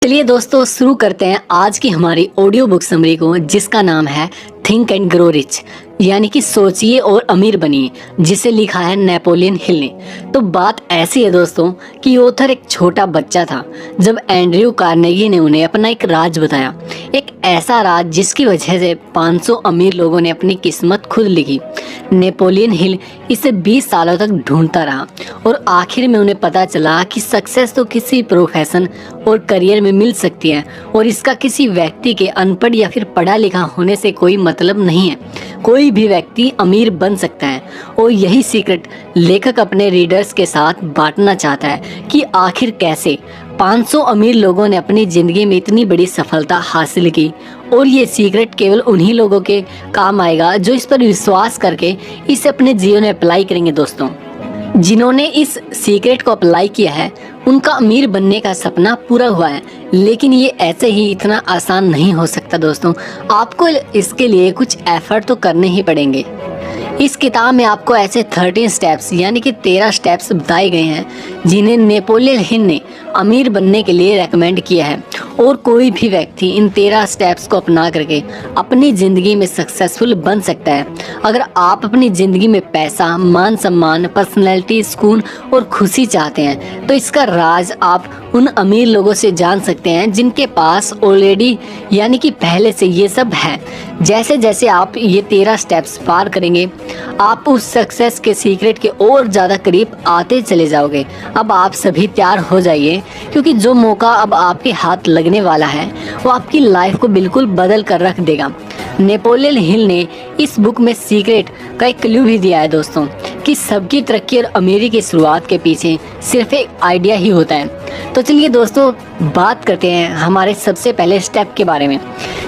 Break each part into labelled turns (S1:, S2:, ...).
S1: चलिए दोस्तों शुरू करते हैं आज की हमारी ऑडियो बुक समरी को, जिसका नाम है थिंक एंड ग्रो रिच, यानी कि सोचिए और अमीर बनिए, जिसे लिखा है नेपोलियन हिल ने। तो बात ऐसी है दोस्तों कि ऑथर एक छोटा बच्चा था जब एंड्रयू कार्नेगी ने उन्हें अपना एक राज बताया, एक ऐसा राज जिसकी वजह से 500 अमीर लोगों ने अपनी किस्मत खुद लिखी। नेपोलियन हिल इसे 20 सालों तक ढूंढता रहा और आखिर में उन्हें पता चला कि सक्सेस तो किसी प्रोफेशन और करियर में मिल सकती है और इसका किसी व्यक्ति के अनपढ़ या फिर पढ़ा लिखा होने से कोई मतलब नहीं है। कोई भी व्यक्ति अमीर बन सकता है और यही सीक्रेट लेखक अपने रीडर्स के साथ बांटना चाहता है कि आखिर कैसे 500 अमीर लोगों ने अपनी ज़िंदगी में इतनी बड़ी सफलता हासिल की। और ये सीक्रेट केवल उन्हीं लोगों के काम आएगा जो इस पर विश्वास करके इसे अपने जीवन में अप्लाई करेंगे। दोस्तों, जिन्होंने इस सीक्रेट को अप्लाई किया है उनका अमीर बनने का सपना पूरा हुआ है, लेकिन ये ऐसे ही इतना आसान नहीं हो सकता। दोस्तों, आपको इसके लिए कुछ एफर्ट तो करने ही पड़ेंगे। इस किताब में आपको ऐसे 13 स्टेप्स यानी कि 13 स्टेप्स बताए गए हैं जिन्हें नेपोलियन हिल ने अमीर बनने के लिए रेकमेंड किया है और कोई भी व्यक्ति इन 13 स्टेप्स को अपना करके अपनी ज़िंदगी में सक्सेसफुल बन सकता है। अगर आप अपनी ज़िंदगी में पैसा, मान सम्मान, पर्सनैलिटी, सुकून और खुशी चाहते हैं तो इसका राज आप उन अमीर लोगों से जान सकते हैं जिनके पास ऑलरेडी यानी कि पहले से ये सब है। जैसे जैसे आप ये 13 स्टेप्स पार करेंगे आप उस सक्सेस के सीक्रेट के और ज़्यादा करीब आते चले जाओगे। अब आप सभी तैयार हो जाइए, क्योंकि जो मौका अब आपके हाथ लगने वाला है वो आपकी लाइफ को बिल्कुल बदल कर रख देगा। नेपोलियन हिल ने इस बुक में सीक्रेट का एक क्लू भी दिया है दोस्तों कि सबकी तरक्की और अमीरी की शुरुआत के पीछे सिर्फ एक आइडिया ही होता है। तो चलिए दोस्तों बात करते हैं हमारे सबसे पहले स्टेप के बारे में,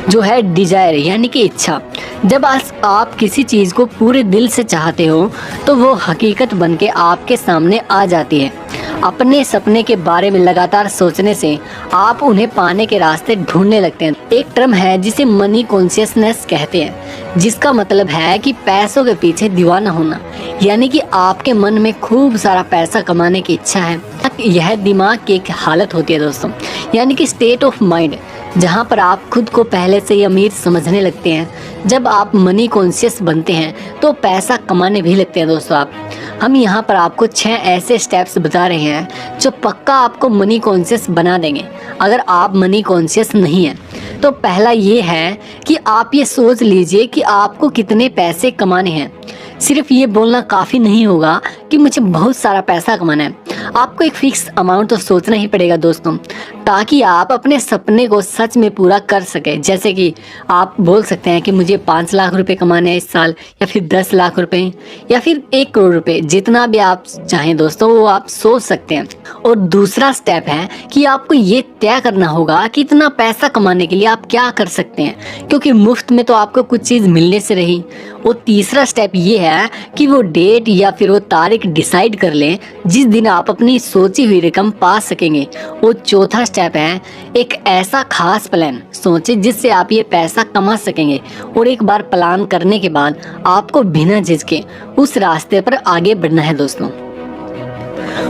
S1: जो है डिजायर यानी कि इच्छा। जब आप किसी चीज़ को पूरे दिल से चाहते हो तो वो हकीकत बनके आपके सामने आ जाती है। अपने सपने के बारे में लगातार सोचने से आप उन्हें पाने के रास्ते ढूंढने लगते हैं। एक टर्म है जिसे मनी कॉन्शियसनेस कहते हैं, जिसका मतलब है कि पैसों के पीछे दीवाना होना, यानी कि आपके मन में खूब सारा पैसा कमाने की इच्छा है। यह दिमाग की एक हालत होती है दोस्तों, यानी कि स्टेट ऑफ माइंड, जहाँ पर आप खुद को पहले से ही अमीर समझने लगते हैं। जब आप मनी कॉन्शियस बनते हैं तो पैसा कमाने भी लगते हैं। दोस्तों, हम यहाँ पर आपको 6 ऐसे स्टेप्स बता रहे हैं जो पक्का आपको मनी कॉन्शियस बना देंगे अगर आप मनी कॉन्शियस नहीं हैं। तो पहला ये है कि आप ये सोच लीजिए कि आपको कितने पैसे कमाने हैं। सिर्फ ये बोलना काफ़ी नहीं होगा कि मुझे बहुत सारा पैसा कमाना है। आपको एक फिक्स अमाउंट तो सोचना ही पड़ेगा दोस्तों, ताकि आप अपने सपने को सच में पूरा कर सकें। जैसे कि आप बोल सकते हैं कि मुझे 5 लाख रुपए कमाने हैं इस साल, या फिर 10 लाख रुपए, या फिर 1 करोड़ रुपए, जितना भी आप चाहें दोस्तों वो आप सोच सकते हैं। और दूसरा स्टेप है कि आपको ये तय करना होगा कि इतना पैसा कमाने के लिए आप क्या कर सकते हैं, क्योंकि मुफ्त में तो आपको कुछ चीज़ मिलने से रही। और तीसरा स्टेप ये है कि वो डेट या फिर वो तारीख डिसाइड कर लें जिस दिन आप अपनी सोची हुई रकम पा सकेंगे। और चौथा स्टेप है एक ऐसा खास प्लान सोचें जिससे आप ये पैसा कमा सकेंगे। और एक बार प्लान करने के बाद आपको बिना झिझके उस रास्ते पर आगे बढ़ना है दोस्तों।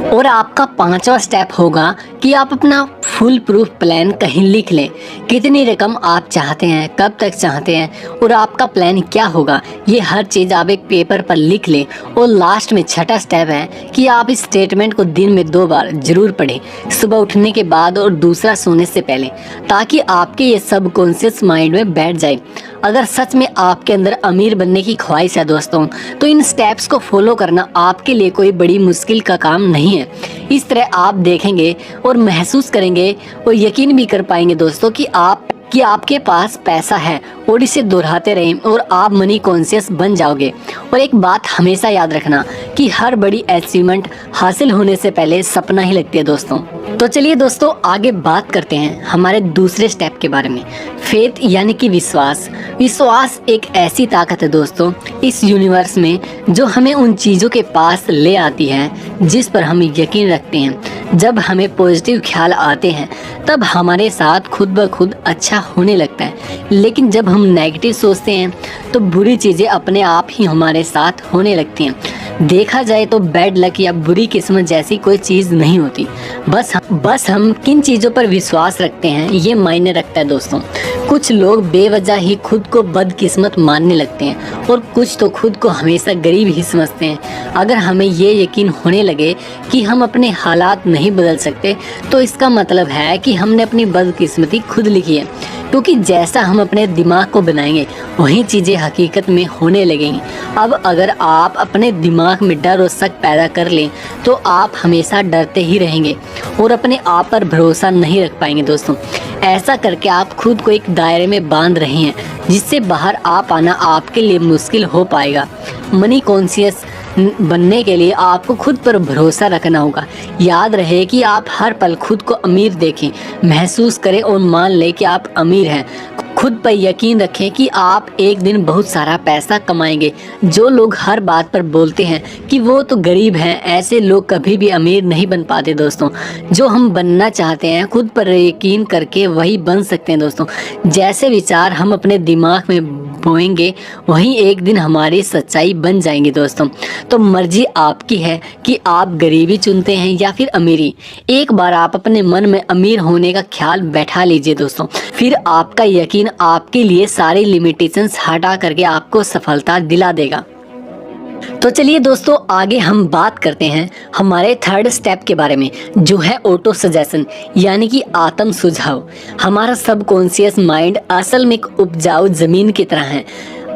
S1: और आपका 5वां स्टेप होगा कि आप अपना फुल प्रूफ प्लान कहीं लिख लें। कितनी रकम आप चाहते हैं, कब तक चाहते हैं और आपका प्लान क्या होगा, ये हर चीज़ आप एक पेपर पर लिख लें। और लास्ट में 6वां स्टेप है कि आप इस स्टेटमेंट को दिन में 2 बार जरूर पढ़ें, सुबह उठने के बाद और दूसरा सोने से पहले, ताकि आपके ये सबकॉन्शियस माइंड में बैठ जाए। अगर सच में आपके अंदर अमीर बनने की ख्वाहिश है दोस्तों, तो इन स्टेप्स को फॉलो करना आपके लिए कोई बड़ी मुश्किल का काम नहीं है। इस तरह आप देखेंगे और महसूस करेंगे और यकीन भी कर पाएंगे दोस्तों कि आपके पास पैसा है, और इसे दोहराते रहें और आप मनी कॉन्शियस बन जाओगे। और एक बात हमेशा याद रखना कि हर बड़ी अचीवमेंट हासिल होने से पहले सपना ही लगती है दोस्तों। तो चलिए दोस्तों आगे बात करते हैं हमारे दूसरे स्टेप के बारे में, फेथ यानी कि विश्वास। विश्वास एक ऐसी ताकत है दोस्तों इस यूनिवर्स में जो हमें उन चीज़ों के पास ले आती है जिस पर हम यकीन रखते हैं। जब हमें पॉजिटिव ख्याल आते हैं तब हमारे साथ खुद ब खुद अच्छा होने लगता है, लेकिन जब हम नेगेटिव सोचते हैं तो बुरी चीज़ें अपने आप ही हमारे साथ होने लगती हैं। देखा जाए तो बैड लक या बुरी किस्मत जैसी कोई चीज़ नहीं होती, बस हम किन चीज़ों पर विश्वास रखते हैं ये मायने रखता है दोस्तों। कुछ लोग बेवजह ही खुद को बदकिस्मत मानने लगते हैं और कुछ तो खुद को हमेशा गरीब ही समझते हैं। अगर हमें ये यकीन होने लगे कि हम अपने हालात नहीं बदल सकते तो इसका मतलब है कि हमने अपनी बदकिस्मती खुद लिखी है, क्योंकि जैसा हम अपने दिमाग को बनाएंगे वही चीज़ें हकीकत में होने लगेंगी। अब अगर आप अपने दिमाग में डर और शक पैदा कर लें तो आप हमेशा डरते ही रहेंगे और अपने आप पर भरोसा नहीं रख पाएंगे दोस्तों। ऐसा करके आप खुद को एक दायरे में बांध रहे हैं जिससे बाहर आ पाना आपके लिए मुश्किल हो पाएगा। मनी कॉन्शियस बनने के लिए आपको खुद पर भरोसा रखना होगा। याद रहे कि आप हर पल खुद को अमीर देखें, महसूस करें और मान लें कि आप अमीर हैं। खुद पर यकीन रखें कि आप एक दिन बहुत सारा पैसा कमाएंगे। जो लोग हर बात पर बोलते हैं कि वो तो गरीब हैं, ऐसे लोग कभी भी अमीर नहीं बन पाते दोस्तों। जो हम बनना चाहते हैं खुद पर यकीन करके वही बन सकते हैं दोस्तों। जैसे विचार हम अपने दिमाग में बोएंगे वही एक दिन हमारी सच्चाई बन जाएंगी दोस्तों। तो मर्जी आपकी है कि आप गरीबी चुनते हैं या फिर अमीरी। एक बार आप अपने मन में अमीर होने का ख्याल बैठा लीजिए दोस्तों, फिर आपका यकीन आपके लिए सारी लिमिटेशंस हटा करके आपको सफलता दिला देगा। तो चलिए दोस्तों आगे हम बात करते हैं हमारे थर्ड स्टेप के बारे में, जो है ऑटो सजेशन यानी कि आत्म सुझाव। हमारा सबकॉन्शियस माइंड असल में एक उपजाऊ जमीन की तरह है।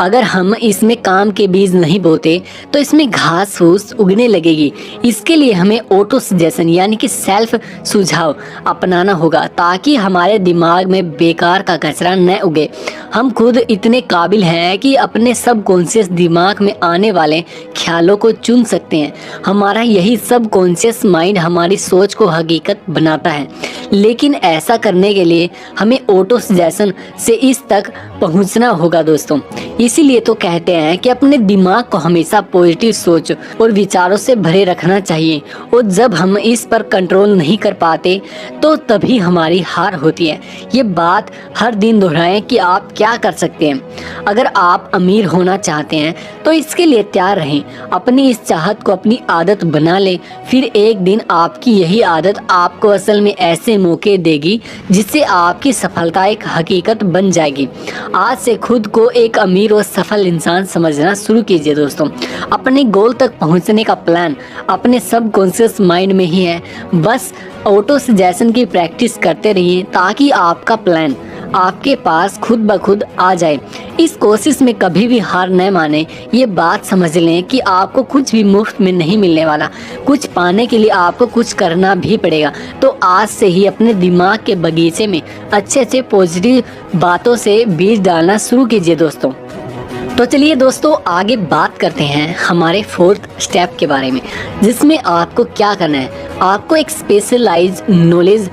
S1: अगर हम इसमें काम के बीज नहीं बोते तो इसमें घास फूस उगने लगेगी। इसके लिए हमें ऑटो सजेशन यानी कि सेल्फ सुझाव अपनाना होगा ताकि हमारे दिमाग में बेकार का कचरा न उगे। हम खुद इतने काबिल हैं कि अपने सबकॉन्शियस दिमाग में आने वाले ख्यालों को चुन सकते हैं। हमारा यही सबकॉन्शियस माइंड हमारी सोच को हकीकत बनाता है, लेकिन ऐसा करने के लिए हमें ऑटो सजेशन से इस तक पहुंचना होगा दोस्तों। इसीलिए तो कहते हैं कि अपने दिमाग को हमेशा पॉजिटिव सोच और विचारों से भरे रखना चाहिए, और जब हम इस पर कंट्रोल नहीं कर पाते तो तभी हमारी हार होती है। ये बात हर दिन दोहराएं कि आप क्या कर सकते हैं। अगर आप अमीर होना चाहते हैं तो इसके लिए तैयार रहें, अपनी इस चाहत को अपनी आदत बना लें। फिर एक दिन आपकी यही आदत आपको असल में ऐसे मौके देगी जिससे आपकी सफलता एक हकीकत बन जाएगी। आज से खुद को एक अमीर और सफल इंसान समझना शुरू कीजिए दोस्तों। अपने गोल तक पहुंचने का प्लान अपने सबकॉन्शियस माइंड में ही है। बस ऑटो सजेशन की प्रैक्टिस करते रहिए ताकि आपका प्लान आपके पास खुद ब खुद आ जाए। इस कोशिश में कभी भी हार न माने। ये बात समझ लें कि आपको कुछ भी मुफ्त में नहीं मिलने वाला। कुछ पाने के लिए आपको कुछ करना भी पड़ेगा। तो आज से ही अपने दिमाग के बगीचे में अच्छे से पॉजिटिव बातों से बीज डालना शुरू कीजिए दोस्तों। तो चलिए दोस्तों आगे बात करते हैं हमारे फोर्थ स्टेप के बारे में, जिसमें आपको क्या करना है। आपको एक स्पेशलाइज्ड नॉलेज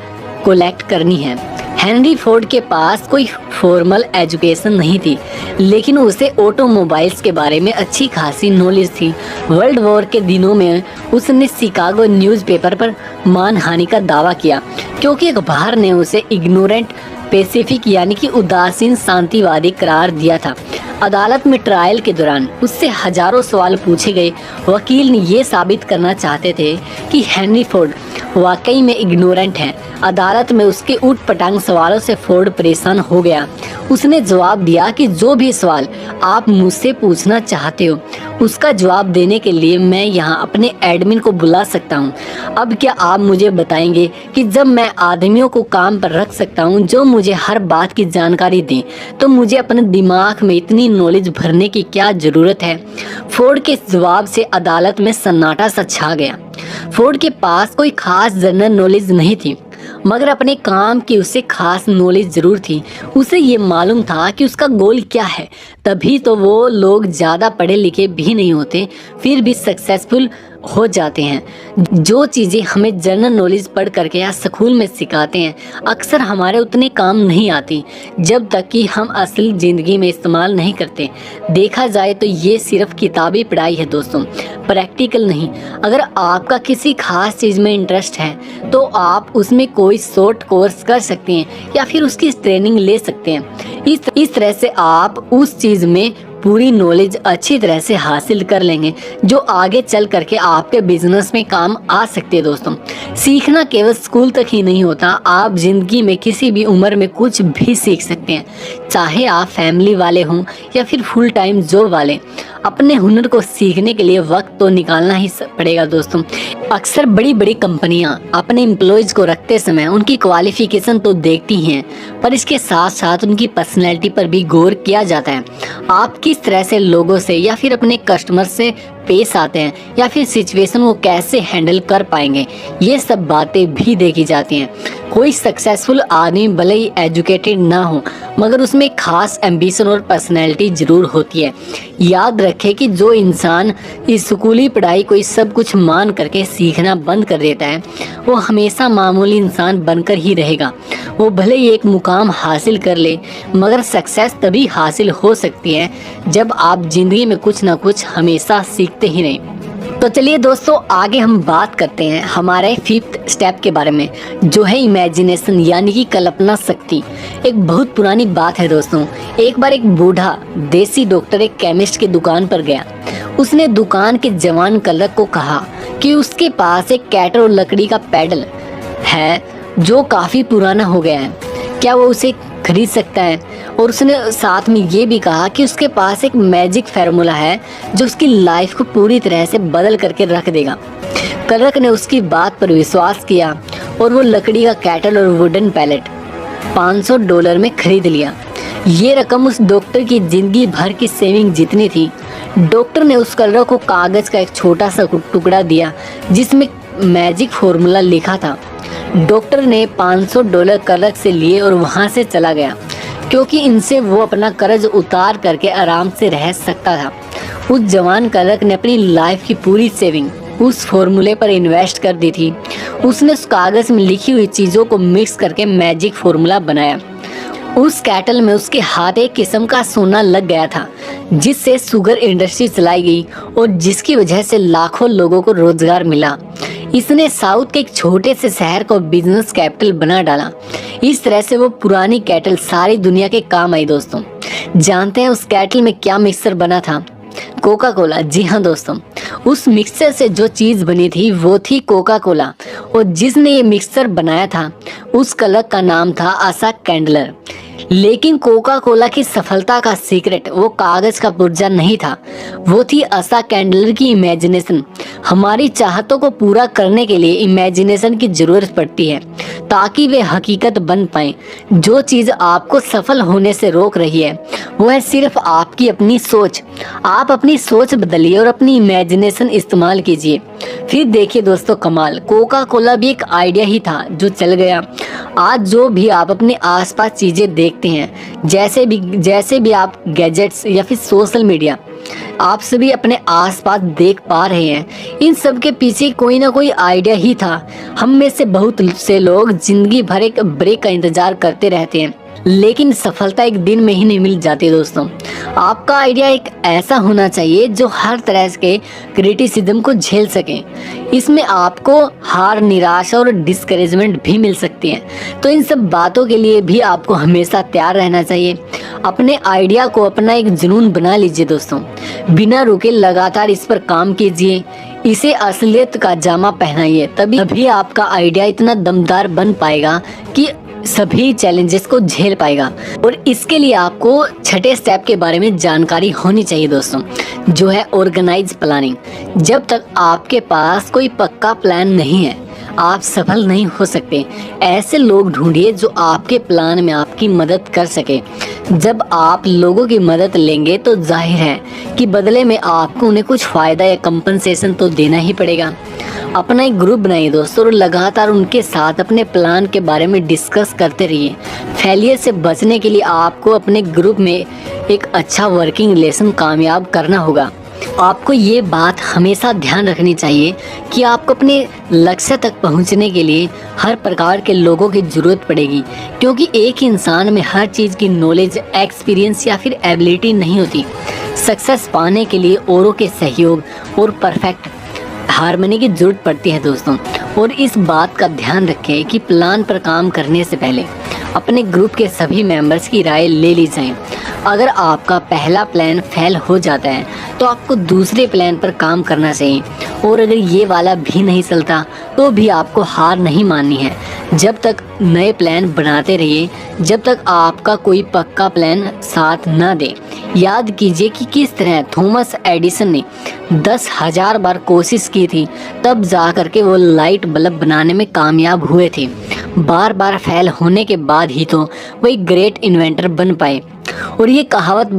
S1: कलेक्ट करनी है। हेनरी फोर्ड के पास कोई फॉर्मल एजुकेशन नहीं थी, लेकिन उसे ऑटोमोबाइल्स के बारे में अच्छी खासी नॉलेज थी। वर्ल्ड वॉर के दिनों में उसने शिकागो न्यूज़पेपर पर मानहानि का दावा किया, क्योंकि अखबार ने उसे इग्नोरेंट पैसिफिक यानी कि उदासीन शांतिवादी करार दिया था। अदालत में ट्रायल के दौरान उससे हजारों सवाल पूछे गए। वकील ने ये साबित करना चाहते थे कि हेनरी फोर्ड वाकई में इग्नोरेंट है। अदालत में उसके ऊट पटांग सवालों से फोर्ड परेशान हो गया। उसने जवाब दिया कि जो भी सवाल आप मुझसे पूछना चाहते हो उसका जवाब देने के लिए मैं यहाँ अपने एडमिन को बुला सकता हूँ। अब क्या आप मुझे बताएंगे कि जब मैं आदमियों को काम पर रख सकता हूँ जो मुझे हर बात की जानकारी दें, तो मुझे अपने दिमाग में इतनी नॉलेज भरने की क्या ज़रूरत है। फोर्ड के जवाब से अदालत में सन्नाटा सा छा गया। फोर्ड के पास कोई खास जनरल नॉलेज नहीं थी, मगर अपने काम की उसे खास नॉलेज जरूर थी। उसे ये मालूम था कि उसका गोल क्या है। तभी तो वो लोग ज़्यादा पढ़े लिखे भी नहीं होते फिर भी सक्सेसफुल हो जाते हैं। जो चीज़ें हमें जनरल नॉलेज पढ़ करके या स्कूल में सिखाते हैं अक्सर हमारे उतने काम नहीं आती जब तक कि हम असली ज़िंदगी में इस्तेमाल नहीं करते। देखा जाए तो ये सिर्फ किताबी पढ़ाई है दोस्तों, प्रैक्टिकल नहीं। अगर आपका किसी खास चीज़ में इंटरेस्ट है तो आप उसमें कोई शॉर्ट कोर्स कर सकते हैं या फिर उसकी ट्रेनिंग ले सकते हैं। इस तरह से आप उस चीज़ में पूरी नॉलेज अच्छी तरह से हासिल कर लेंगे जो आगे चल करके आपके बिजनेस में काम आ सकती है दोस्तों। सीखना केवल स्कूल तक ही नहीं होता, आप जिंदगी में किसी भी उम्र में कुछ भी सीख सकते हैं, चाहे आप फैमिली वाले हों या फिर फुल टाइम जॉब वाले। अपने हुनर को सीखने के लिए वक्त तो निकालना ही पड़ेगा दोस्तों। अक्सर बड़ी बड़ी कंपनियां अपने एम्प्लॉयज़ को रखते समय उनकी क्वालिफिकेशन तो देखती हैं, पर इसके साथ साथ उनकी पर्सनैलिटी पर भी गौर किया जाता है। आप किस तरह से लोगों से या फिर अपने कस्टमर से पेश आते हैं या फिर सिचुएशन को कैसे हैंडल कर पाएंगे, ये सब बातें भी देखी जाती हैं। कोई सक्सेसफुल आदमी भले ही एजुकेटेड ना हो, मगर उसमें खास एम्बिशन और पर्सनैलिटी जरूर होती है। याद रखें कि जो इंसान इस स्कूली पढ़ाई को सब कुछ मान करके सीखना बंद कर देता है, वो हमेशा मामूली इंसान बनकर ही रहेगा। वो भले ही एक मुकाम हासिल कर ले, मगर सक्सेस तभी हासिल हो सकती है जब आप जिंदगी में कुछ ना कुछ हमेशा सीखते ही रहें। तो चलिए दोस्तों, आगे हम बात करते हैं हमारे 5th स्टेप के बारे में, जो है इमेजिनेशन यानी कि कल्पना शक्ति। एक बहुत पुरानी बात है दोस्तों। एक बार एक बूढ़ा देसी डॉक्टर एक केमिस्ट की दुकान पर गया। उसने दुकान के जवान क्लर्क को कहा कि उसके पास एक कैटर और लकड़ी का पैडल है जो काफ़ी पुराना हो गया है, क्या वो उसे खरीद सकता है। और उसने साथ में ये भी कहा कि उसके पास एक मैजिक फार्मूला है जो उसकी लाइफ को पूरी तरह से बदल करके रख देगा। क्लर्क ने उसकी बात पर विश्वास किया और वो लकड़ी का कैटल और वुडन पैलेट $500 में खरीद लिया। ये रकम उस डॉक्टर की जिंदगी भर की सेविंग जितनी थी। डॉक्टर ने उस क्लर्क को कागज़ का एक छोटा सा टुकड़ा दिया जिसमें मैजिक फार्मूला लिखा था। डॉक्टर ने $500 क्लर्क से लिए और वहाँ से चला गया, क्योंकि इनसे वो अपना कर्ज उतार करके आराम से रह सकता था। उस जवान क्लर्क ने अपनी लाइफ की पूरी सेविंग उस फॉर्मूले पर इन्वेस्ट कर दी थी। उसने उस कागज़ में लिखी हुई चीज़ों को मिक्स करके मैजिक फार्मूला बनाया। उस कैटल में उसके हाथ एक किस्म का सोना लग गया था, जिससे शुगर इंडस्ट्री चलाई गई और जिसकी वजह से लाखों लोगों को रोजगार मिला। इसने साउथ के एक छोटे से शहर को बिजनेस कैपिटल बना डाला। इस तरह से वो पुरानी कैटल सारी दुनिया के काम आई दोस्तों। जानते हैं उस कैटल में क्या मिक्सचर बना था? Coca Cola. जी हाँ दोस्तों, उस मिक्सचर से जो चीज़ बनी थी वो थी कोका कोला। और जिसने ये मिक्सचर बनाया था उस क्लर्क का नाम था आशा कैंडलर। लेकिन कोका कोला की सफलता का सीक्रेट वो कागज का पुर्जा नहीं था, वो थी आशा कैंडलर की इमेजिनेशन। हमारी चाहतों को पूरा करने के लिए इमेजिनेशन की जरूरत पड़ती है ताकि वे हकीकत बन पाए। जो चीज़ आपको सफल होने से रोक रही है वो है सिर्फ आपकी अपनी सोच। आप अपनी सोच बदलिए और अपनी इमेजिनेशन इस्तेमाल कीजिए, फिर देखिए दोस्तों कमाल। कोका कोला भी एक आइडिया ही था जो चल गया। आज जो भी आप अपने आसपास चीज़ें देखते हैं, जैसे भी आप गैजेट्स या फिर सोशल मीडिया आप सभी अपने आसपास देख पा रहे हैं, इन सब के पीछे कोई ना कोई आइडिया ही था। हम में से बहुत से लोग जिंदगी भर एक ब्रेक का इंतजार करते रहते हैं, लेकिन सफलता एक दिन में ही नहीं मिल जाती दोस्तों। आपका आइडिया एक ऐसा होना चाहिए जो हर तरह के क्रिटिसिज्म को झेल सके। इसमें आपको हार, निराशा और डिस्करेजमेंट भी मिल सकती है, तो इन सब बातों के लिए भी आपको हमेशा तैयार रहना चाहिए। अपने आइडिया को अपना एक जुनून बना लीजिए दोस्तों, बिना रुके लगातार इस पर काम कीजिए, इसे असलियत का जामा पहनाइए, तभी आपका आइडिया इतना दमदार बन पाएगा कि सभी चैलेंजेस को झेल पाएगा। और इसके लिए आपको 6ठे स्टेप के बारे में जानकारी होनी चाहिए दोस्तों, जो है ऑर्गेनाइज प्लानिंग। जब तक आपके पास कोई पक्का प्लान नहीं है आप सफल नहीं हो सकते। ऐसे लोग ढूंढिए जो आपके प्लान में आपकी मदद कर सके। जब आप लोगों की मदद लेंगे तो जाहिर है कि बदले में आपको उन्हें कुछ फ़ायदा या कंपनसेशन तो देना ही पड़ेगा। अपना एक ग्रुप बनाइए दोस्तों और लगातार उनके साथ अपने प्लान के बारे में डिस्कस करते रहिए। फेलियर से बचने के लिए आपको अपने ग्रुप में एक अच्छा वर्किंग रिलेशन कामयाब करना होगा। आपको ये बात हमेशा ध्यान रखनी चाहिए कि आपको अपने लक्ष्य तक पहुंचने के लिए हर प्रकार के लोगों की ज़रूरत पड़ेगी, क्योंकि एक इंसान में हर चीज़ की नॉलेज, एक्सपीरियंस या फिर एबिलिटी नहीं होती। सक्सेस पाने के लिए औरों के सहयोग और परफेक्ट हार्मनी की ज़रूरत पड़ती है दोस्तों। और इस बात का ध्यान रखें कि प्लान पर काम करने से पहले अपने ग्रुप के सभी मेंबर्स की राय ले ली जाए। अगर आपका पहला प्लान फेल हो जाता है तो आपको दूसरे प्लान पर काम करना चाहिए, और अगर ये वाला भी नहीं चलता तो भी आपको हार नहीं माननी है। जब तक नए प्लान बनाते रहिए, जब तक आपका कोई पक्का प्लान साथ ना दे। याद कीजिए कि किस तरह थॉमस एडिसन ने 10,000 बार कोशिश की थी, तब जा करके वो लाइट बल्ब बनाने में कामयाब हुए थे। बार बार फेल होने के बाद ही तो वो एक ग्रेट इन्वेंटर बन पाए। और ये कहावत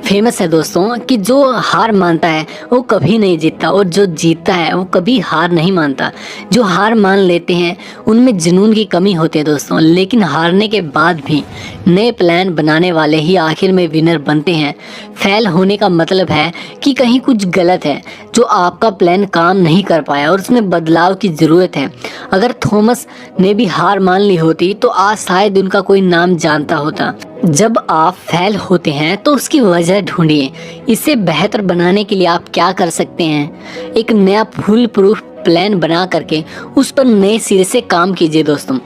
S1: फेमस है दोस्तों कि जो हार मानता है वो कभी नहीं जीतता, और जो जीतता है वो कभी हार नहीं मानता। जो हार मान लेते हैं उनमें जुनून की कमी होती है दोस्तों, लेकिन हारने के बाद भी नए प्लान बनाने वाले ही आखिर में विनर बनते हैं। फेल होने का मतलब है कि कहीं कुछ गलत है, जो आपका प्लान काम नहीं कर पाया और उसमें बदलाव की ज़रूरत है। अगर थॉमस ने भी हार मान ली होती तो आज शायद उनका कोई नाम जानता होता। जब आप फेल होते हैं तो उसकी वजह ढूंढिए। इसे बेहतर बनाने के लिए आप क्या कर सकते हैं? एक नया फुल प्रूफ प्लान बना करके उस पर नए सिरे से काम कीजिए दोस्तों।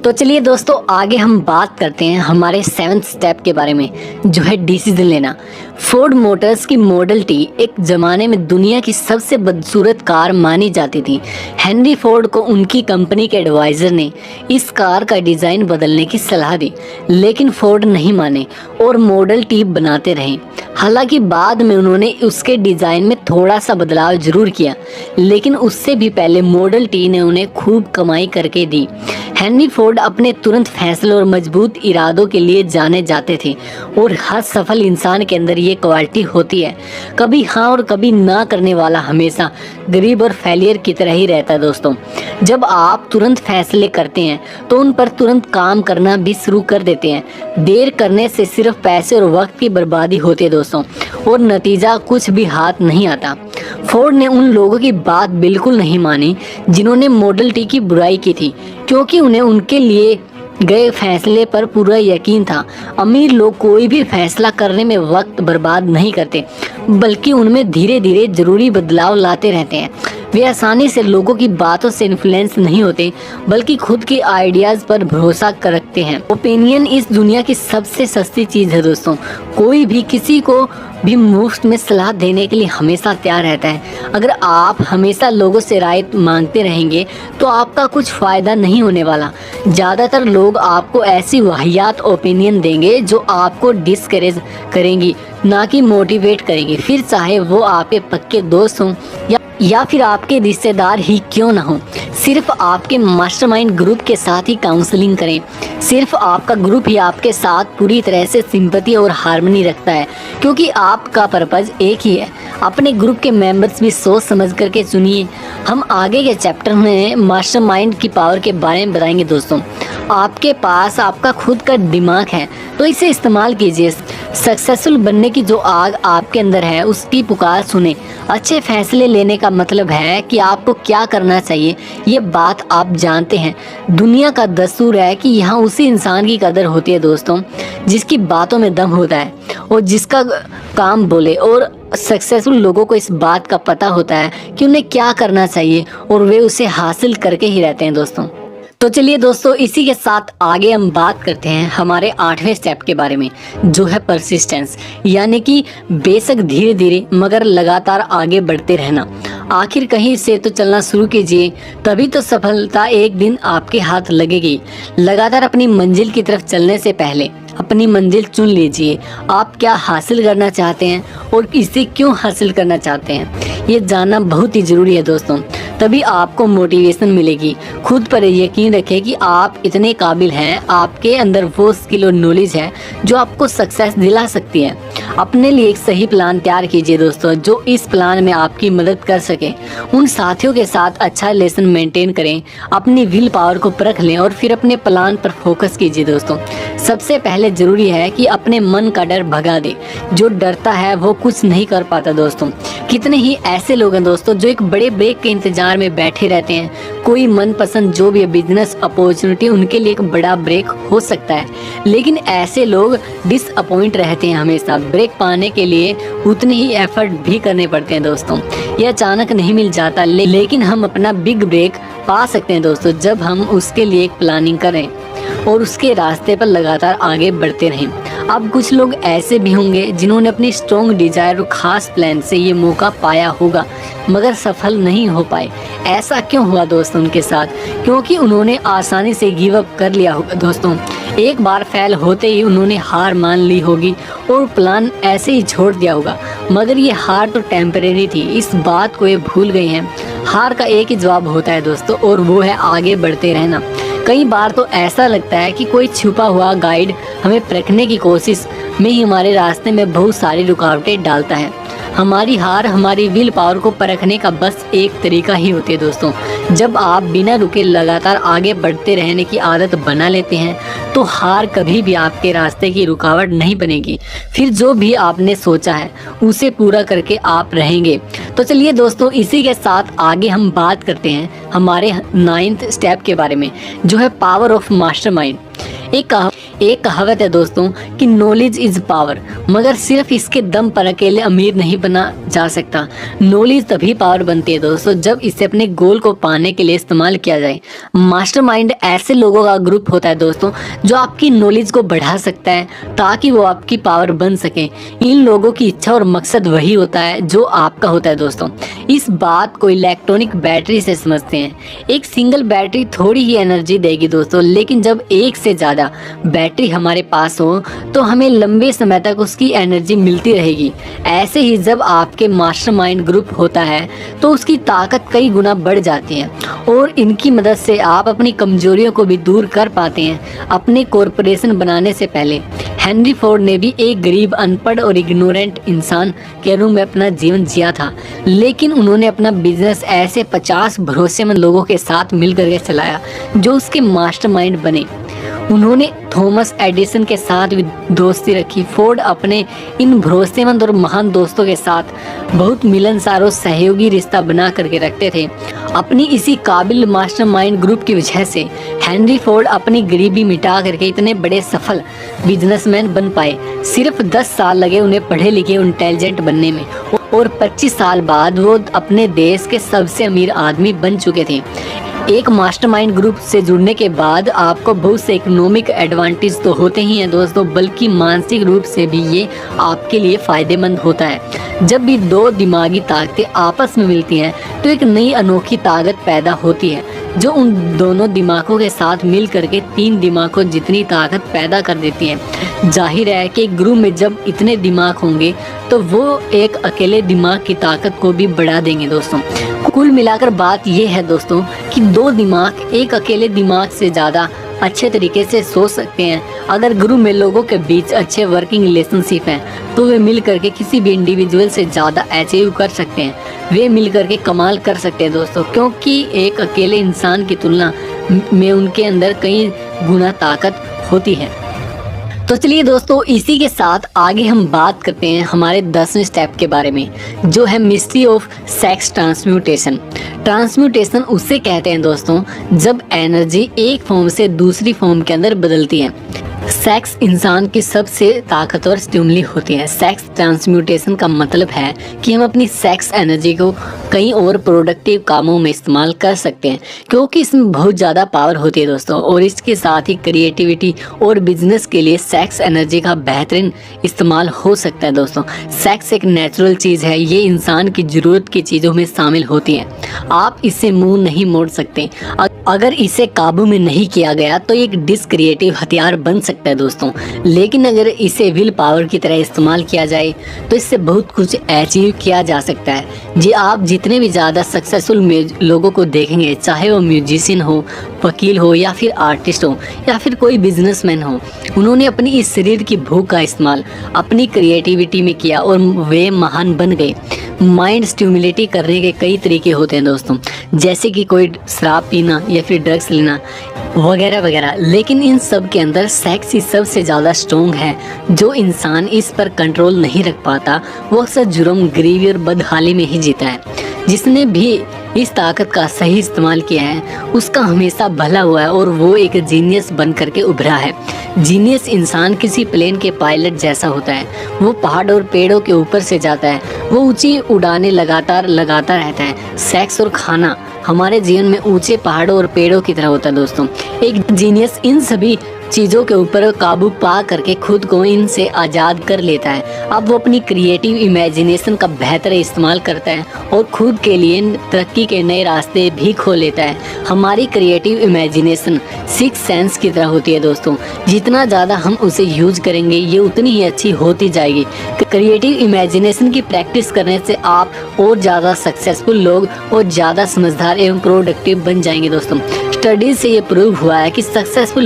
S1: तो चलिए दोस्तों, आगे हम बात करते हैं हमारे 7th स्टेप के बारे में, जो है डिसीजन लेना। फोर्ड मोटर्स की मॉडल टी एक ज़माने में दुनिया की सबसे बदसूरत कार मानी जाती थी। हेनरी फोर्ड को उनकी कंपनी के एडवाइज़र ने इस कार का डिज़ाइन बदलने की सलाह दी, लेकिन फोर्ड नहीं माने और मॉडल टी बनाते रहे। हालांकि बाद में उन्होंने उसके डिज़ाइन में थोड़ा सा बदलाव जरूर किया, लेकिन उससे भी पहले मॉडल टी ने उन्हें खूब कमाई करके दी। हेनरी फोर्ड अपने तुरंत फैसलों और मजबूत इरादों के लिए जाने जाते थे, और हर सफल इंसान के अंदर ये क्वालिटी होती है। कभी हाँ और कभी ना करने वाला हमेशा गरीब और फेलियर की तरह ही रहता है दोस्तों। जब आप तुरंत फैसले करते हैं तो उन पर तुरंत काम करना भी शुरू कर देते हैं। देर करने से सिर्फ पैसे और वक्त की बर्बादी होती है दोस्तों, और नतीजा कुछ भी हाथ नहीं आता। फोर्ड ने उन लोगों की बात बिल्कुल नहीं मानी जिन्होंने मॉडल टी की बुराई की थी, क्योंकि उन्हें उनके लिए गए फैसले पर पूरा यकीन था। अमीर लोग कोई भी फैसला करने में वक्त बर्बाद नहीं करते, बल्कि उनमें धीरे धीरे जरूरी बदलाव लाते रहते हैं। वे आसानी से लोगों की बातों से इन्फ्लुएंस नहीं होते, बल्कि खुद के आइडियाज़ पर भरोसा रखते हैं। ओपिनियन इस दुनिया की सबसे सस्ती चीज़ है दोस्तों। कोई भी किसी को भी मुफ्त में सलाह देने के लिए हमेशा तैयार रहता है। अगर आप हमेशा लोगों से राय मांगते रहेंगे तो आपका कुछ फ़ायदा नहीं होने वाला। ज़्यादातर लोग आपको ऐसी वाहियात ओपिनियन देंगे जो आपको डिस्करेज करेंगी, ना कि मोटिवेट करेंगी, फिर चाहे वो आपके पक्के दोस्त हों या फिर आपके रिश्तेदार ही क्यों ना हो। सिर्फ आपके मास्टरमाइंड ग्रुप के साथ ही काउंसलिंग करें। सिर्फ आपका ग्रुप ही आपके साथ पूरी तरह से सिंपैथी और हार्मनी रखता है, क्योंकि आपका पर्पस एक ही है। अपने ग्रुप के मेंबर्स भी सोच समझ करके चुनिए। हम आगे के चैप्टर में मास्टरमाइंड की पावर के बारे में बताएंगे दोस्तों। आपके पास आपका खुद का दिमाग है तो इसे इस्तेमाल कीजिए। सक्सेसफुल बनने की जो आग आपके अंदर है उसकी पुकार सुने। अच्छे फैसले लेने का मतलब है कि आपको क्या करना चाहिए, ये बात आप जानते हैं। दुनिया का दस्तूर है कि यहाँ उसी इंसान की कदर होती है दोस्तों जिसकी बातों में दम होता है और जिसका काम बोले। और सक्सेसफुल लोगों को इस बात का पता होता है कि उन्हें क्या करना चाहिए और वे उसे हासिल करके ही रहते हैं दोस्तों। तो चलिए दोस्तों, इसी के साथ आगे हम बात करते हैं हमारे 8वें स्टेप के बारे में, जो है परसिस्टेंस, यानी कि बेशक धीरे धीरे मगर लगातार आगे बढ़ते रहना। आखिर कहीं से तो चलना शुरू कीजिए, तभी तो सफलता एक दिन आपके हाथ लगेगी। लगातार अपनी मंजिल की तरफ चलने से पहले अपनी मंजिल चुन लीजिए। आप क्या हासिल करना चाहते हैं और इसे क्यों हासिल करना चाहते हैं, ये जानना बहुत ही ज़रूरी है दोस्तों। तभी आपको मोटिवेशन मिलेगी। खुद पर यकीन रखें कि आप इतने काबिल हैं। आपके अंदर वो स्किल और नॉलेज है जो आपको सक्सेस दिला सकती है। अपने लिए एक सही प्लान तैयार कीजिए दोस्तों, जो इस प्लान में आपकी मदद कर सके। उन साथियों के साथ अच्छा रिलेशन मेंटेन करें। अपनी विल पावर को परख लें और फिर अपने प्लान पर फोकस कीजिए दोस्तों। सबसे पहले ज़रूरी है कि अपने मन का डर भगा दे। जो डरता है वो कुछ नहीं कर पाता दोस्तों। कितने ही ऐसे लोग हैं दोस्तों जो एक बड़े ब्रेक के इंतजार में बैठे रहते हैं। कोई मनपसंद जो भी बिजनेस अपॉर्चुनिटी उनके लिए एक बड़ा ब्रेक हो सकता है, लेकिन ऐसे लोग डिसअपॉइंट रहते हैं हमेशा। ब्रेक पाने के लिए उतने ही एफर्ट भी करने पड़ते हैं दोस्तों। ये अचानक नहीं मिल जाता, लेकिन हम अपना बिग ब्रेक पा सकते हैं दोस्तों जब हम उसके लिए एक प्लानिंग करें और उसके रास्ते पर लगातार आगे बढ़ते रहें। अब कुछ लोग ऐसे भी होंगे जिन्होंने अपनी स्ट्रॉन्ग डिजायर और खास प्लान से ये मौका पाया होगा मगर सफल नहीं हो पाए। ऐसा क्यों हुआ दोस्तों उनके साथ? क्योंकि उन्होंने आसानी से गिव अप कर लिया होगा दोस्तों। एक बार फेल होते ही उन्होंने हार मान ली होगी और प्लान ऐसे ही छोड़ दिया होगा। मगर ये हार तो टेम्परेरी थी, इस बात को ये भूल गए हैं। हार का एक ही जवाब होता है दोस्तों, और वो है आगे बढ़ते रहना। कई बार तो ऐसा लगता है कि कोई छुपा हुआ गाइड हमें परखने की कोशिश में ही हमारे रास्ते में बहुत सारी रुकावटें डालता है। हमारी हार हमारी विल पावर को परखने का बस एक तरीका ही होती है दोस्तों। जब आप बिना रुके लगातार आगे बढ़ते रहने की आदत बना लेते हैं तो हार कभी भी आपके रास्ते की रुकावट नहीं बनेगी। फिर जो भी आपने सोचा है उसे पूरा करके आप रहेंगे। तो चलिए दोस्तों, इसी के साथ आगे हम बात करते हैं हमारे 9th स्टेप के बारे में, जो है पावर ऑफ मास्टरमाइंड। एक कहावत है दोस्तों कि नॉलेज इज पावर, मगर सिर्फ इसके दम पर अकेले अमीर नहीं बना जा सकता। नॉलेज तभी पावर बनती है दोस्तों जब इसे अपने गोल को पाने के लिए इस्तेमाल किया जाए। मास्टरमाइंड ऐसे लोगों का ग्रुप होता है दोस्तों जो आपकी नॉलेज को बढ़ा सकता है ताकि वो आपकी पावर बन सके। इन लोगों की इच्छा और मकसद वही होता है जो आपका होता है दोस्तों। इस बात को इलेक्ट्रॉनिक बैटरी से समझते हैं। एक सिंगल बैटरी थोड़ी ही एनर्जी देगी दोस्तों, लेकिन जब एक से ज़्यादा बैटरी हमारे पास हो तो हमें लंबे समय तक उसकी एनर्जी मिलती रहेगी। ऐसे ही जब आपके मास्टरमाइंड ग्रुप होता है तो उसकी ताकत कई गुना बढ़ जाती है और इनकी मदद से आप अपनी कमजोरियों को भी दूर कर पाते हैं। अपने कॉरपोरेशन बनाने से पहले हेनरी फोर्ड ने भी एक गरीब, अनपढ़ और इग्नोरेंट इंसान के रूप में अपना जीवन जिया था, लेकिन उन्होंने अपना बिजनेस ऐसे 50 भरोसेमंद लोगों के साथ मिलकर के चलाया जो उसके मास्टरमाइंड बने। उन्होंने थॉमस एडिसन के साथ भी दोस्ती रखी। फोर्ड अपने इन भरोसेमंद और महान दोस्तों के साथ बहुत मिलनसार और सहयोगी रिश्ता बना करके रखते थे। अपनी इसी काबिल मास्टरमाइंड ग्रुप की वजह से हेनरी फोर्ड अपनी गरीबी मिटा करके इतने बड़े सफल बिजनेसमैन बन पाए। सिर्फ 10 साल लगे उन्हें पढ़े लिखे इंटेलिजेंट बनने में और 25 साल बाद वो अपने देश के सबसे अमीर आदमी बन चुके थे। एक मास्टरमाइंड ग्रुप से जुड़ने के बाद आपको बहुत से इकोनॉमिक एडवांटेज तो होते ही हैं दोस्तों, बल्कि मानसिक रूप से भी ये आपके लिए फ़ायदेमंद होता है। जब भी दो दिमागी ताकतें आपस में मिलती हैं तो एक नई अनोखी ताकत पैदा होती है जो उन दोनों दिमागों के साथ मिल करके 3 दिमागों जितनी ताकत पैदा कर देती है। जाहिर है कि एक ग्रुप में जब इतने दिमाग होंगे तो वो एक अकेले दिमाग की ताकत को भी बढ़ा देंगे दोस्तों। कुल मिलाकर बात यह है दोस्तों कि 2 दिमाग एक अकेले दिमाग से ज़्यादा अच्छे तरीके से सोच सकते हैं। अगर ग्रुप में लोगों के बीच अच्छे वर्किंग रिलेशनशिप हैं तो वे मिल करके किसी भी इंडिविजुअल से ज़्यादा अचीव कर सकते हैं। वे मिल करके कमाल कर सकते हैं दोस्तों, क्योंकि एक अकेले इंसान की तुलना में उनके अंदर कई गुना ताकत होती है। तो चलिए दोस्तों, इसी के साथ आगे हम बात करते हैं हमारे 10वें स्टेप के बारे में, जो है mystery of sex transmutation. Transmutation उसे कहते हैं दोस्तों जब एनर्जी एक फॉर्म से दूसरी फॉर्म के अंदर बदलती है। सेक्स इंसान की सबसे ताकतवर स्टिमुली होती है। सेक्स ट्रांसम्यूटेशन का मतलब है कि हम अपनी सेक्स एनर्जी को कई और प्रोडक्टिव कामों में इस्तेमाल कर सकते हैं, क्योंकि इसमें बहुत ज़्यादा पावर होती है दोस्तों। और इसके साथ ही क्रिएटिविटी और बिजनेस के लिए सेक्स एनर्जी का बेहतरीन इस्तेमाल हो सकता है दोस्तों। सेक्स एक नेचुरल चीज़ है, ये इंसान की ज़रूरत की चीज़ों में शामिल होती है। आप इससे मुंह नहीं मोड़ सकते। अगर इसे काबू में नहीं किया गया तो एक डिसक्रिएटिव हथियार बन सकता है दोस्तों, लेकिन अगर इसे विल पावर की तरह इस्तेमाल किया जाए तो इससे बहुत कुछ अचीव किया जा सकता है। जी, आप जितने भी ज़्यादा सक्सेसफुल लोगों को देखेंगे, चाहे वो म्यूजिशियन हो, वकील हो या फिर आर्टिस्ट हो या फिर कोई बिजनेसमैन हो, उन्होंने अपनी इस शरीर की भूख का इस्तेमाल अपनी क्रिएटिविटी में किया और वे महान बन गए। माइंड स्टिमुलेटी करने के कई तरीके होते हैं दोस्तों, जैसे कि कोई शराब पीना या फिर ड्रग्स लेना वगैरह वगैरह, लेकिन इन सब के अंदर सेक्स ही सबसे ज़्यादा स्ट्रॉन्ग है। जो इंसान इस पर कंट्रोल नहीं रख पाता वो अक्सर जुर्म, गरीबी और बदहाली में ही जीता है। जिसने भी इस ताकत का सही इस्तेमाल किया है उसका हमेशा भला हुआ है और वो एक जीनियस बन करके उभरा है। जीनियस इंसान किसी प्लेन के पायलट जैसा होता है। वो पहाड़ और पेड़ों के ऊपर से जाता है, वो ऊंची उड़ानें लगाता रहता है। सेक्स और खाना हमारे जीवन में ऊंचे पहाड़ों और पेड़ों की तरह होता है दोस्तों। एक जीनियस इन सभी चीज़ों के ऊपर काबू पा करके खुद को इनसे आज़ाद कर लेता है। अब वो अपनी क्रिएटिव इमेजिनेशन का बेहतर इस्तेमाल करता है और खुद के लिए तरक्की के नए रास्ते भी खोल लेता है। हमारी क्रिएटिव इमेजिनेशन सिक्स सेंस की तरह होती है दोस्तों, जितना ज़्यादा हम उसे यूज करेंगे ये उतनी ही अच्छी होती जाएगी। क्रिएटिव इमेजिनेशन की प्रैक्टिस करने से आप और ज़्यादा सक्सेसफुल लोग और ज़्यादा समझदार एवं प्रोडक्टिव बन जाएंगे दोस्तों। स्टडीज से ये प्रूव हुआ है कि सक्सेसफुल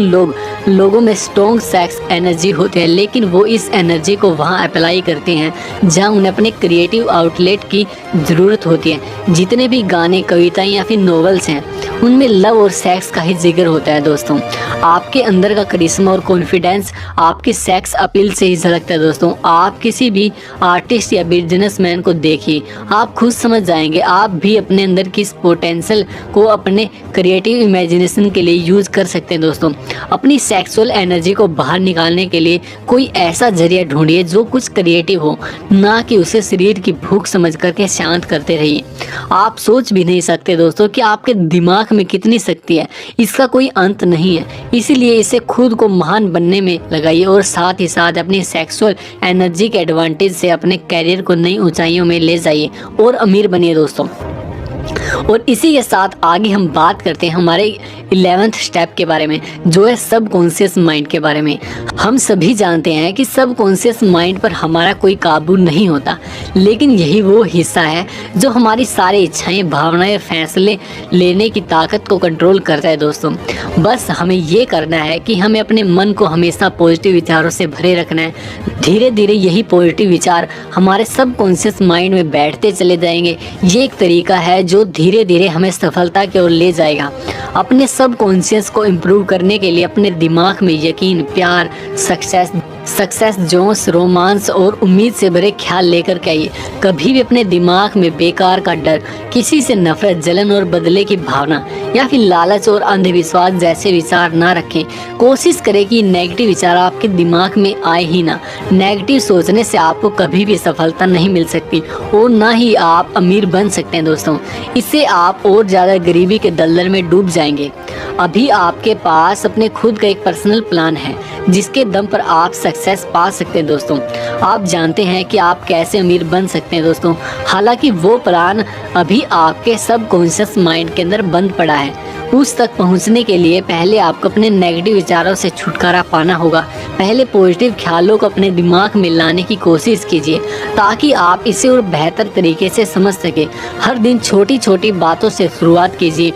S1: लोगों में स्ट्रॉन्ग सेक्स एनर्जी होती है, लेकिन वो इस एनर्जी को वहाँ अप्लाई करते हैं जहाँ उन्हें अपने क्रिएटिव आउटलेट की ज़रूरत होती है। जितने भी गाने, कविताएं या फिर नॉवेल्स हैं उनमें लव और सेक्स का ही जिक्र होता है दोस्तों। आपके अंदर का करिश्मा और कॉन्फिडेंस आपके सेक्स अपील से ही झलकता है दोस्तों। आप किसी भी आर्टिस्ट या बिजनेसमैन को देखिए, आप खुद समझ जाएंगे आप भी अपने अंदर किस पोटेंशियल को अपने क्रिएटिव इमेजिनेशन के लिए यूज कर सकते हैं दोस्तों। अपनी सेक्सुअल एनर्जी को बाहर निकालने के लिए कोई ऐसा जरिया ढूंढिए जो कुछ क्रिएटिव हो, ना कि उसे शरीर की भूख समझ करके शांत करते रहिए। आप सोच भी नहीं सकते दोस्तों कि आपके दिमाग में कितनी शक्ति है, इसका कोई अंत नहीं है। इसीलिए इसे खुद को महान बनने में लगाइए और साथ ही साथ अपनी सेक्सुअल एनर्जी के एडवांटेज से अपने करियर को नई ऊंचाइयों में ले जाइए और अमीर बनिए दोस्तों। और इसी के साथ आगे हम बात करते हैं हमारे 11th स्टेप के बारे में, जो है सबकॉन्शियस माइंड के बारे में। हम सभी जानते हैं कि सबकॉन्शियस माइंड पर हमारा कोई काबू नहीं होता, लेकिन यही वो हिस्सा है जो हमारी सारी इच्छाएं, भावनाएं, फैसले लेने की ताकत को कंट्रोल करता है दोस्तों। बस हमें ये करना है कि हमें अपने मन को हमेशा पॉजिटिव विचारों से भरे रखना है। धीरे धीरे यही पॉजिटिव विचार हमारे सबकॉन्शियस माइंड में बैठते चले जाएंगे। ये एक तरीका है जो धीरे धीरे हमें सफलता की ओर ले जाएगा। अपने सबकॉन्शियस को इम्प्रूव करने के लिए अपने दिमाग में यकीन, प्यार, सक्सेस, जोश, रोमांस और उम्मीद से भरे ख्याल लेकर के आइए। कभी भी अपने दिमाग में बेकार का डर, किसी से नफरत, जलन और बदले की भावना या फिर लालच और अंधविश्वास जैसे विचार ना रखें। कोशिश करें कि नेगेटिव विचार आपके दिमाग में आए ही ना। नेगेटिव सोचने से आपको कभी भी सफलता नहीं मिल सकती और ना ही आप अमीर बन सकते हैं दोस्तों। इससे आप और ज़्यादा गरीबी के दलदल में डूब जाएंगे। अभी आपके पास अपने खुद का एक पर्सनल प्लान है जिसके दम पर आप सक्सेस पा सकते हैं दोस्तों। आप जानते हैं कि आप कैसे अमीर बन सकते हैं दोस्तों। हालांकि वो प्लान अभी आपके सबकॉन्शियस माइंड के अंदर बंद पड़ा है। उस तक पहुंचने के लिए पहले आपको अपने नेगेटिव विचारों से छुटकारा पाना होगा। पहले पॉजिटिव ख्यालों को अपने दिमाग में लाने की कोशिश कीजिए ताकि आप इसे और बेहतर तरीके से समझ सके। हर दिन छोटी छोटी बातों से शुरुआत कीजिए।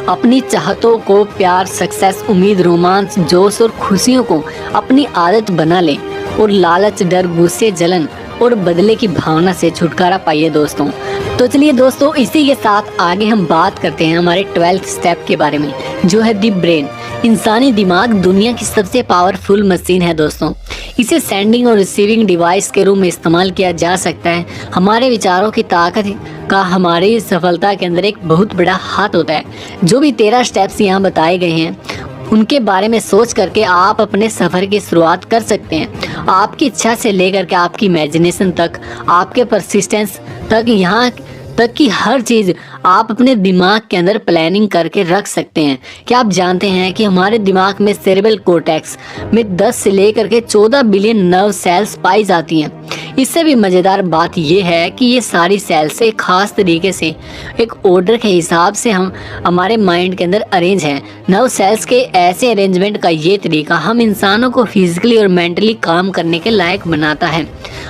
S1: अपनी चाहतों को प्यार, सक्सेस, उम्मीद, रोमांस, जोश और खुशियों को अपनी आदत बना लें और लालच, डर, गुस्से, जलन और बदले की भावना से छुटकारा पाइए दोस्तों। तो चलिए दोस्तों, इसी के साथ आगे हम बात करते हैं हमारे 12th स्टेप के बारे में, जो है दी ब्रेन। इंसानी दिमाग दुनिया की सबसे पावरफुल मशीन है दोस्तों। इसे सेंडिंग और रिसीविंग डिवाइस के रूप में इस्तेमाल किया जा सकता है। हमारे विचारों की ताकत का हमारी सफलता के अंदर एक बहुत बड़ा हाथ होता है। जो भी 13 स्टेप्स यहाँ बताए गए हैं उनके बारे में सोच करके आप अपने सफ़र की शुरुआत कर सकते हैं। आपकी इच्छा से लेकर के आपकी इमेजिनेशन तक, आपके परसिस्टेंस तक, यहाँ तक कि हर चीज़ आप अपने दिमाग के अंदर प्लानिंग करके रख सकते हैं। क्या आप जानते हैं कि हमारे दिमाग में सेरेब्रल कॉर्टेक्स में 10 से लेकर के 14 बिलियन नर्व सेल्स पाई जाती हैं। इससे भी मज़ेदार बात यह है कि ये सारी सेल्स एक ख़ास तरीके से एक ऑर्डर के हिसाब से हमारे माइंड के अंदर अरेंज है। नर्व सेल्स के ऐसे अरेंजमेंट का ये तरीका हम इंसानों को फिजिकली और मेंटली काम करने के लायक बनाता है।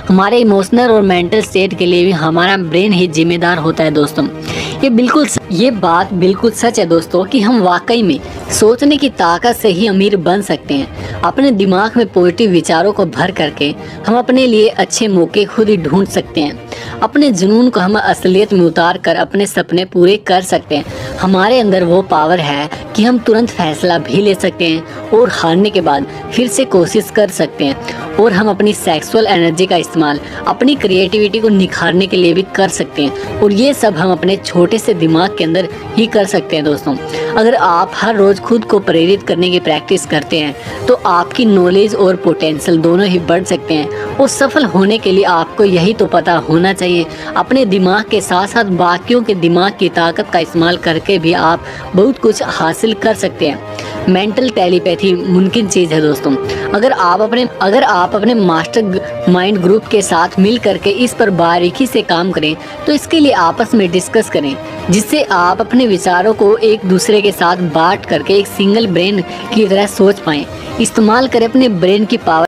S1: हमारे इमोशनल और मेंटल स्टेट के लिए भी हमारा ब्रेन ही जिम्मेदार होता है दोस्तों। ये बात बिल्कुल सच है दोस्तों कि हम वाकई में सोचने की ताकत से ही अमीर बन सकते हैं। अपने दिमाग में पॉजिटिव विचारों को भर करके हम अपने लिए अच्छे मौके खुद ही ढूंढ सकते हैं। अपने जुनून को हम असलियत में उतार कर अपने सपने पूरे कर सकते हैं। हमारे अंदर वो पावर है कि हम तुरंत फैसला भी ले सकते हैं और हारने के बाद फिर से कोशिश कर सकते हैं। और हम अपनी सेक्सुअल एनर्जी का इस्तेमाल अपनी क्रिएटिविटी को निखारने के लिए भी कर सकते हैं। और ये सब हम अपने छोटे से दिमाग के अंदर ही कर सकते हैं दोस्तों। अगर आप हर रोज़ खुद को प्रेरित करने की प्रैक्टिस करते हैं तो आपकी नॉलेज और पोटेंशियल दोनों ही बढ़ सकते हैं। और सफल होने के लिए आपको यही तो पता होना चाहिए। अपने दिमाग के साथ साथ बाकियों के दिमाग की ताकत का इस्तेमाल करके भी आप बहुत कुछ हासिल कर सकते हैं। मेंटल टेलीपैथी मुमकिन चीज़ है दोस्तों। अगर आप अपने मास्टर माइंड ग्रुप के साथ मिल करके इस पर बारीकी से काम करें तो इसके लिए आपस में डिस्कस करें, जिससे आप अपने विचारों को एक दूसरे के साथ बांट करके एक सिंगल ब्रेन की तरह सोच पाएं। इस्तेमाल करें अपने ब्रेन की पावर